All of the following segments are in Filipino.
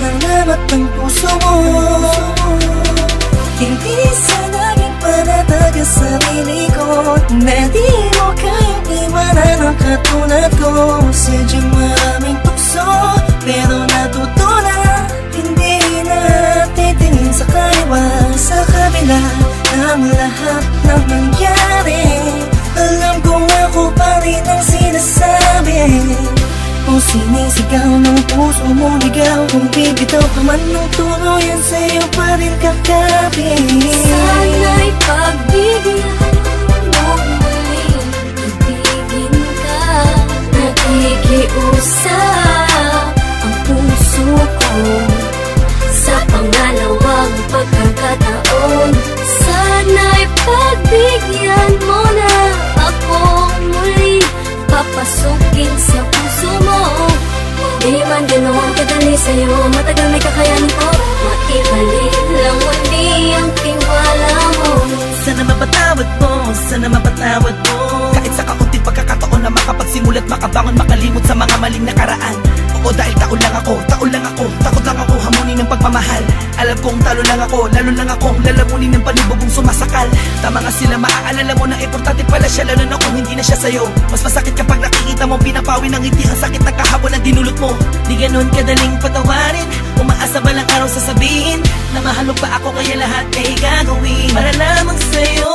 ng lamat ng puso mo. Hindi sana naging panatag ang sarili ko, na di mo kayang iwanan ang katulad ko. Sadyang maraming tukso, pero natutunan. Hindi natitingin sa kaliwa, sa kabila ng lahat ng nangyari. Alam kong ako pa rin ang sinasabi. Kung sinisigaw ng puso mo ligaw, kung bibitaw ka man ng tuluyan, sa'yo pa rin kakapit. Sana'y pagbigyan mo muling ibigin ka. Nakikiusap ang puso ko sa pangalawang pagkakataon. Sana'y pagbigyan mo na akong muli papasukin sa puso mo. Di man ganoon kadali sa'yo, matagal may kakayanin ko. Maibalik lang muli ang tiwala mo. Sana mapatawad mo, sana mapatawad mo. Kahit sa kaunting pagkakataon na makapagsimulat, makabangon, makalimot sa mga maling nakaraan. Oo, dahil taon lang ako, takot lang ako hamunin ng pagmamahal. Alam kong talo lang ako, lalo lang akong lalamunin ng panibugong sumasakal. Tama nga sila, maaalala mo na importante pala siya, lalo na kung hindi na siya sa'yo. Mas masakit kapag nakikita mo pinapawi ng ngiti ang sakit ng kahapon na dinulot mo. Di ganon kadaling patawarin, umaasa ba lang araw sasabihin na mahal mo pa ako, kaya lahat ay gagawin para lamang sa'yo.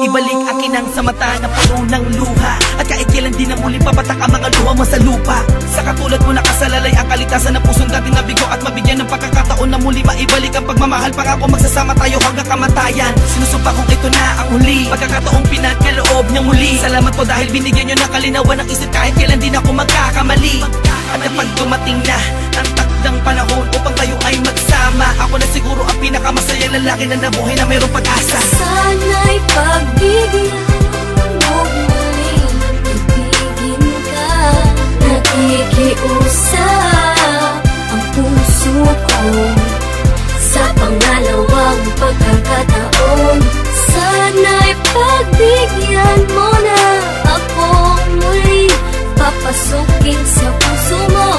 Ibalik akin ang sa mata na puno ng luha, at kahit kailan di na muli papatak ang mga luha mo sa lupa. Sa katulad mo nakasalalay ang kalikasan ng pusong dati nabigo, at mabigyan ng pagkakataon na muli maibalik ang pagmamahal. Pangako magsasama tayo hanggang kamatayan. Sinusumpa kong ito na ang huli, pagkakataong pinagkaloob niyang muli. Salamat po dahil binigyan niyo ng kalinawan ng isip, kahit kailan di na ako magkakamali. At kapag dumating na ang takdang panahon upang tayo ay magsama, ako na siguro ang pinakamasayang lalaki na nabuhay na mayroong pag-asa. Sana'y pagbigyan mo muling ibigin ka. Nakikiusap ang puso ko sa pangalawang pagkakataon. Sana'y pagbigyan mo na akong muli papasukin sa puso mo.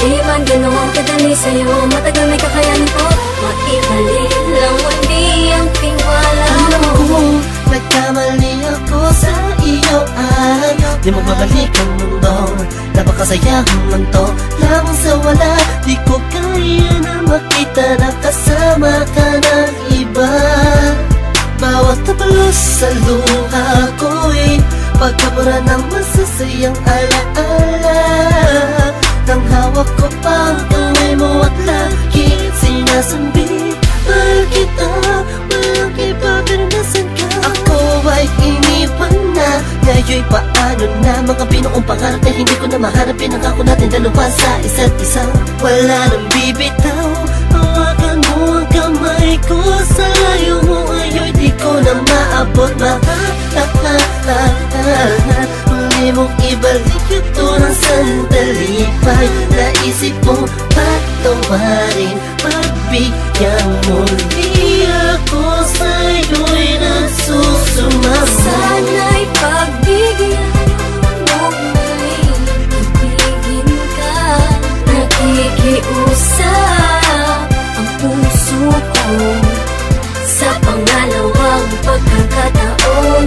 Di man ganoon kadali sa'yo, matagal may kakayanin ko. Maibalik lang muli ang tiwala mo. Alam ko, nagkamali ako sa iyo ay di mo babalik ang mundo. Napakasayang mundo lamang sa wala. Di ko kaya na makita na kasama ka ng iba. Bawat tapalos sa luha ko'y pagkabura ng masasayang alaala. Nang hawak ko pang kamay mo at lagi sinasambi, mahal kita, walang iba pero nasan ka? Ako ay iniwan na, ngayon'y paano na? Mga binuong pangarap na hindi ko na maharap, pinangako natin dalawa sa isa't isa. Wala nang bibitaw, hawakan mo ang kamay ko. Sa layo mo ngayon di ko na maabot, muli mong ibalik ito ng sandali pa'y naisip mo patawarin, pagbigyan muli ako sa'yo'y nagsusumama. Sana'y pagbigyan mo muling ibigin ka. Nakikiusap ang puso ko sa pangalawang pagkakataon.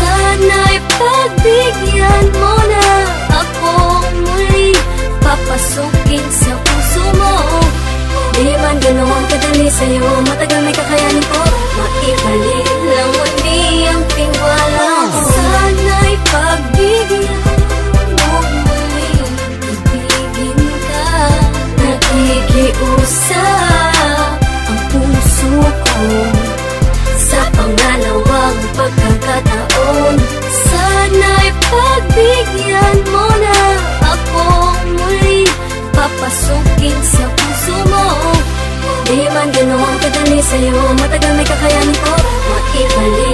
Sana'y pagbigyan mo na akong muli papasukin sa puso mo. Di man ganoon kadali sa'yo, matagal may kakayanin ko. Maibalik lang muli ang tiwala mo. Sana'y pagbigyan mo muling ibigin ka. Nakikiusap ang puso ko sa pangalawang pagkakataon. Sana'y pagbigyan mo na akong muli papasukin sa puso mo. Di man ganoon kadali sa'yo, matagal may kakayanin ko. Maibalik